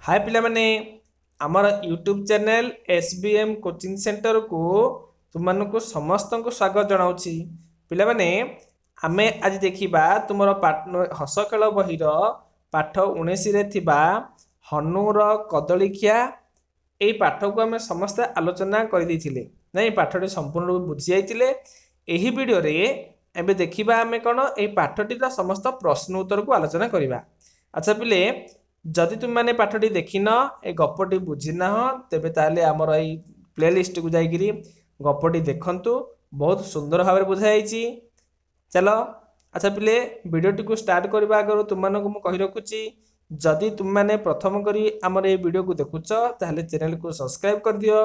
हाय पिला माने आमर YouTube channel SBM coaching centre को तुमको समस्त को स्वागत जनाऊँगी। पिला माने आमे आज देखिबा तुमर हस खेल बहिर पाठ 19 रे थिबा हनुर कदलीखिया এই পাঠକୁ ଆମେ ସମସ୍ତେ ଆଲୋଚନା କରିଦେଇଥିଲେ ନାଇଁ ପାଠଟି ସମ୍ପୂର୍ଣ୍ଣ ରୂପେ ବୁଝି ଯାଇଥିଲେ। ଏହି ଭିଡ଼ିଓରେ ଏବେ ଦେଖିବା ଆମେ କ'ଣ ଏହି ପାଠଟିର ସମସ୍ତ ପ୍ରଶ୍ନ ଉତ୍ତରକୁ ଆଲୋଚନା କରିବା। ଆଚ୍ଛା ପିଲେ जदि तुम मैंने पाठटी देखिन ए गपटी बुझीना तेबे ताले आमर এই प्लेलिस्ट को जाइए गपटी देखंतु बहुत सुंदर भाव में बुझाई। चलो अच्छा पिले वीडियोटी को स्टार्ट करबा आगर तुमको मु कहि रखुची जदि तुम मैंने प्रथम करी आमर ये वीडियो को देखुच ताहले चैनल को सब्सक्राइब कर दियो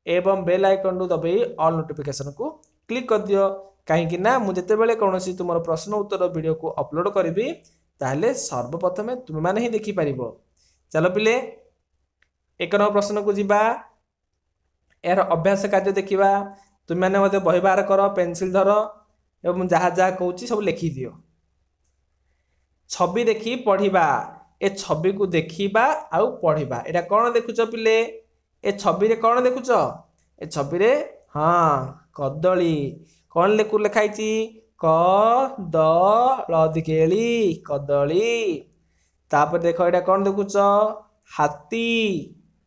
एवं बेल आइकन दबाई ऑल नोटिफिकेशन को क्लिक कर दियो कहीं ना मुझे जितेबाला कौन तुम प्रश्न उत्तर वीडियो को अपलोड करी ताहले सर्वप्रथमे तुम माने ही देखि पारिबो। चलो पिले एक नंबर प्रश्न को जीवा यार अभ्यास कार्य देखिबा। तुम माने मते बही बाहर कर पेंसिल धर एवं जहाँ जहाँ कहूँ सब लिखि दियो। छवि देखि पढ़िबा ए छवि को देखिबा आउ पढ़िबा एटा कौन देखुच पिले ए छवि रे कौन देखुच ए छवि रे हाँ कदली कौन लिखाई कदली कदली तापर देख ये कौन देखुच हाथी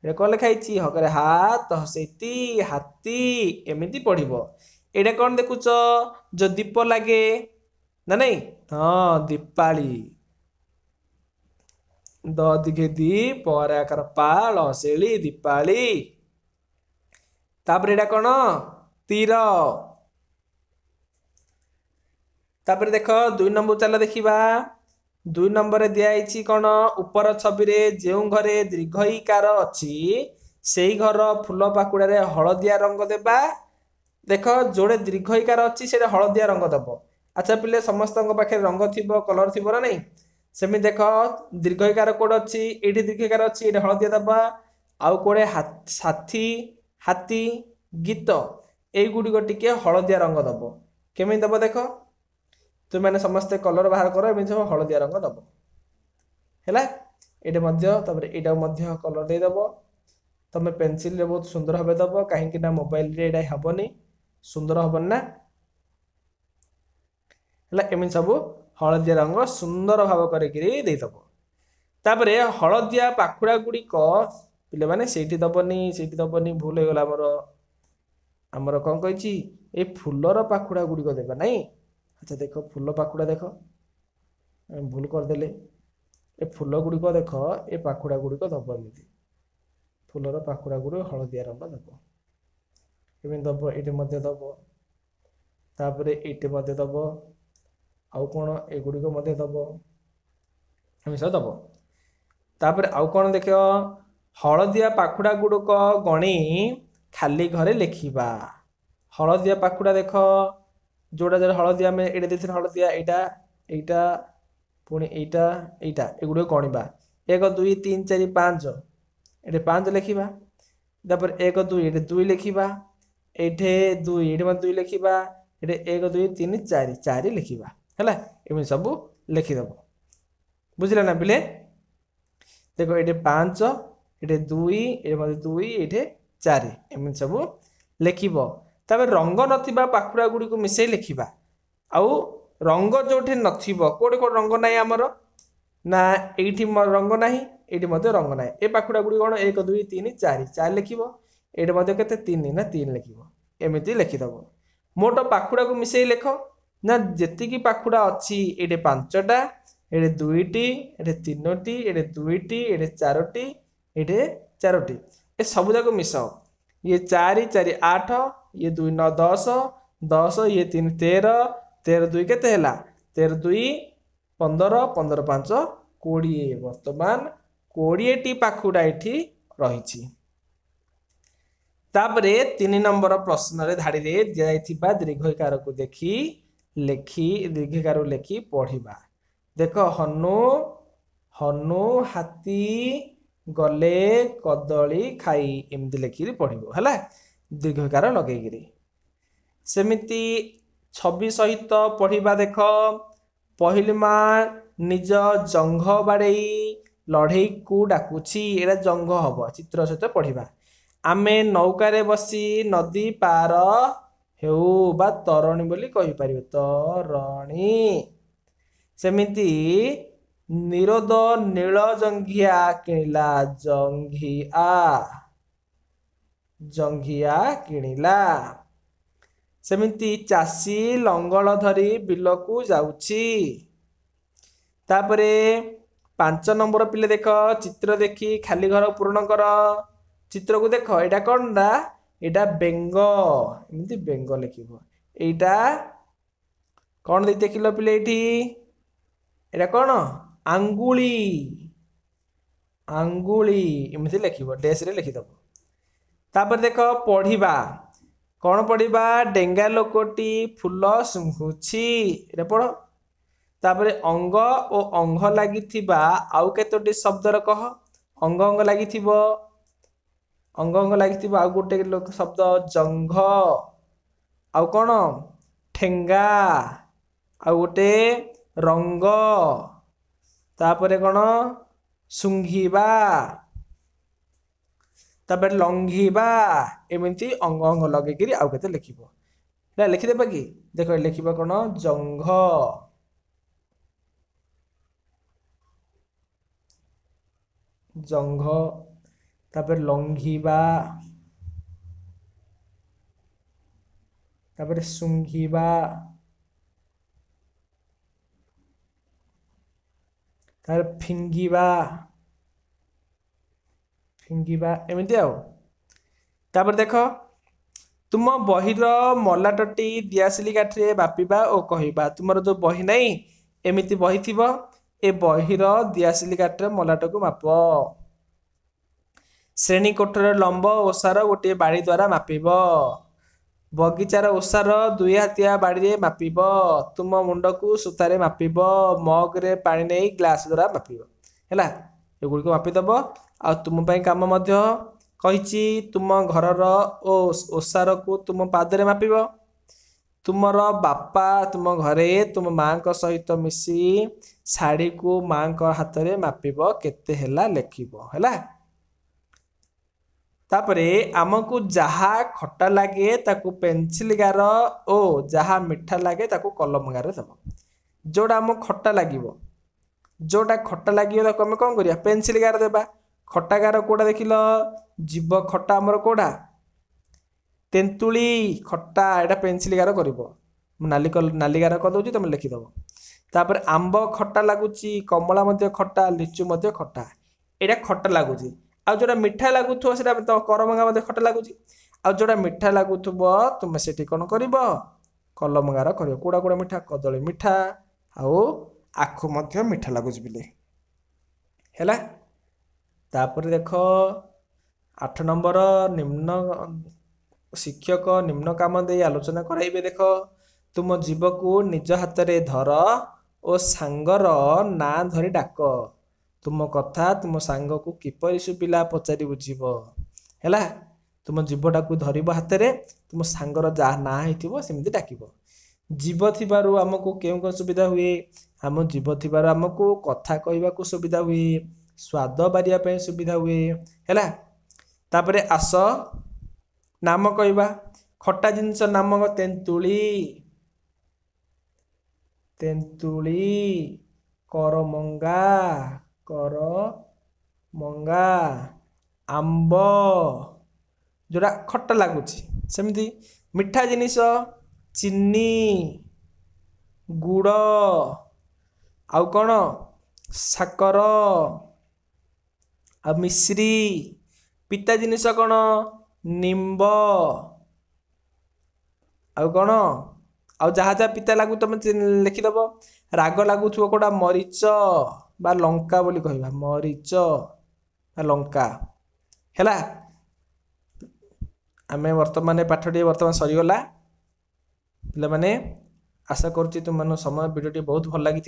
ये कौन लिखाई हकरे हाथ हसैती हाथी एमती पढ़िबो। एटा कौन देखुच जो दीप लगे ना नहीं हाँ दीपाली द दिखे दीप आकार पाल हसेली दीपाली। तापर एटा कौन तीर। तापर देख दुई नंबर चल देखा दुई नंबर दिखाई कौन ऊपर छवि रे जो घरे दीर्घईकार अच्छी से घर फूल पाकुड़े हलदिया रंग देबा। देख जोड़े दीर्घईकार अच्छी से हलदिया रंग दब। अच्छा पिले समस्त पाखे रंग थी कलर थी ना नहीं सेमि देख दीर्घईकार कोड अच्छी ये दीर्घईकार अच्छी ये हलदिया दबा आउ कोड़े साथी हाथी गीत युड़िक टिके हलदिया रंग दब केमी दब देख तुम मैंने समस्ते कलर बाहर कर एम सब हलदिया रंग दब है ये कलर देदेव तुम पेनसिल रे बहुत सुंदर भाव दब कहीं मोबाइल रे एटा हेनी सुंदर हेबन ना है एम सब हलदिया रंग सुंदर भाव करदेव। तापर हलदिया पाखुड़ा गुड़िक पे मैंने से दबनी भूल हो गला आमर कौन कही ये फूलर पाखुड़ा गुड़िक देवा नहीं। अच्छा देख फूल पाखुड़ा देख भूल करदे ए फूल गुड़िक देख ए पाखुड़ा गुड़िक दब एमती फूलर पाखुड़ा गुड़ हलदिया रंग दब एम दब ये दब तापर ये दब आउ कौन एगुड़िक दब एम सब दब। तापर आउ कौन देख हलदिया पाखुड़ा गुड़क गणी खाली घरे लिखा हलदिया पाखुड़ा देख जोड़ा जोड़ा हलदिया में ये देखते हलदिया यहाँ पुणी यहाँ एगुड़ गणवा 1 2 3 4 5 ये 5 लिखा तापर 1 2 ये 2 लिखा ये 2 ये 2 लिखा ये 1 2 3 4 4 लिखा है एम सब लिखिदेव बुझला ना पिले। देख ये 5 ये 2 ये 2 ये 4 एम सब लिख तापर रंग नथिबा पाखुड़ा गुड़ी को मिसई लिखा आउ रंग जो नथिबो कोडे कोड रंग नाई आमर ना एठी रंग नाही एठी मध्ये रंग नाई ए पाखुड़ा गुड़ी कोन 1 2 3 4 4 लिखिबो एठी मध्ये केते 3 ना 3 लिखिबो एमिति लिखिदबो। मोट पाखुड़ा को मिसई लिख ना जेति की पाखुड़ा अच्छी ये 5टा ये 2टी ये 3टी ये 2टी ये 4टी ये 4टी ए सब जाक मिसाओ ये 4 4 8 ये 2 9 10 10 ये 3 13 13 2 केते हैला 13 2 15 15 5 20 वर्तमान 20टी पाखुड़ा एठी रही। तापरे 3 नंबर प्रश्न रे धाड़ी रे दिया दीर्घईकार को देखी लिखी दीर्घईकार लिखी पढ़िबा। देख हनु हनु हाथी गले कदली खाई एमती लिखि पढ़िबो है दीर्घईकार लगे सेमिति छवि सहित पढ़िबा। देख पहली माँ निज जंघ बाड़े लड़े को डाकुची एटा जंघ हम चित्र सहित पढ़ा आमे नौकार बसी नदी पार हेउ बा तरणी बोली कहि परिबे तरणी सेमिति निरोध नील जंघिया किणिला जंघिया किणिला सेमिति चाषी लंगल धरी बिलकू जाउची तापरे 5 नंबर पिले देख चित्र देखी खाली घर पूर्ण कर चित्र को देख एटा कौन ना एटा बेंग एमती बेंग लिखिबो एटा कौन दे देखिल पिले एठी एटा कौन आंगुली आंगुली एमती लिखिबो डेस रे लिखि दबो तापर देख पढ़िबा कौन पढ़िबा डेंगा लोकटी फूल सुंघुची एटा पढ़ तापर अंग और अंग लगी आउ केतोटी शब्दर कह अंग अंग लगी अंग अंग लगी आउ गोटे शब्द जंघ आउ कौन ठेंगा आउ गोटे रंग तापर कौन सुंघिबा तापर लंघिबा एमती अंग अंग लगे आउ केते लिखिबो लिखिदेबा कि देख लिखिबा कौन जंघ जंघ तापर लंघिबा तापर सुंघिबा तापर फिंगिबा फिंगिबा एमती आउ तापर देख तुम बहिर मलाटटी दियासिली काठिरे बापिबा और कहबा तुमर जो बही नहीं एमती बही थिबो ए बहिर दियासिली काठिरे मलाट को माप श्रेणी कोठर लंब ओसार गोटे बाड़ी द्वारा मापिब बगीचार ओसार 2 हाथिया बाड़ी मापिब तुम मुंड को सूतारे मापिब मग रे पानी नहीं ग्लास द्वारा मापिब हैला एगुड़ी को मापिदेव आ तुम काम कही तुम घरर ओसार को तुम पादरे मापिब तुमर बापा तुम घरे तुम माँ सहित मिसी शाढ़ी को माँ हाथ में मापिब केते हैला लेखिब हैला तापरे आमको जहा खट्टा लगे ताकू पेंसिल गार ओ जहा मिठा लगे ताकू कलम गार देव जोड़ा आम खट्टा लगे जोटा खट्टा लगे ताकू आम कौन करिया पेंसिल गार देबा खट्टा गार कोड़ा देखिल जीव खट्टा आमर कोड़ा तेंतुली खट्टा एटा पेंसिल गार करिवो नाली गार कर दउची तुम लिखिदेव तापर आंब खट्टा लगुच कमला मध्य खट्टा लिचु मध्य खट्टा एटा खट्टा लगुच आ जोटा मिठा लगुथो सेटा तो करमंगा मध्य खट्टा लगुच आ जोटा मिठा लगुथबो तुम सेठी कोन करिवो कलमगार करिवो कोडा कोडा मिठा कदली मिठा आउ आखु मध्य मिठा लगुच बिले हैला तापर देखो 8 नंबर निम्न शिक्षक निम्न काम दे आलोचना कराइबे देख तुम जीव को निज हाथ रे धर और सांगर ना धरी डाक तुम कथा तुम सांग को किपरि सुबिला पचारि बुझीब हैला तुम जीवटा को धरिब हाथ रे तुम सांगर जहा ना हेतिबो सेमिति डाकिबो जीव थिबारु हमको केउ सुविधा हुए आम जीव थिबारु हमको कथा कहबा को सुविधा हुए स्वाद बारिया पे सुविधा हुए हैला तापरे आस नाम कहबा खट्टा जिनस नाम तेंतुली तेंतुली करमंगा करमंगा आंब जोड़ा खट्टा लगुच सेमती मिठा जिनिस चीनी गुड़ आउ कौन साकर आ मिश्री पिता जिनिस कौन निम्ब आउ कौन आउ जहाँ जहाँ पिता लागू तुम लिखिदेव राग लगुथो कोड़ा मरीच बा लंका बोली कहबा मरीच बा लंका हैला आमे वर्तमान पाठटी वर्तमान सरीगला पिला माने आशा करुच्ची तुम समय भिडियोटी बहुत भल लगी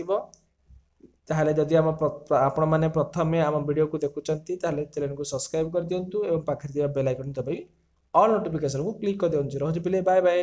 ताहले जदि आपण माने प्रथमे आम वीडियो को देखुचंती ताहले चैनल को सब्सक्राइब कर दियंतु एवं पाखरे दिया बेल आइकन दबाई ऑल नोटिफिकेशन को क्लिक कर दियंतु रहउची पिले बाय बाय।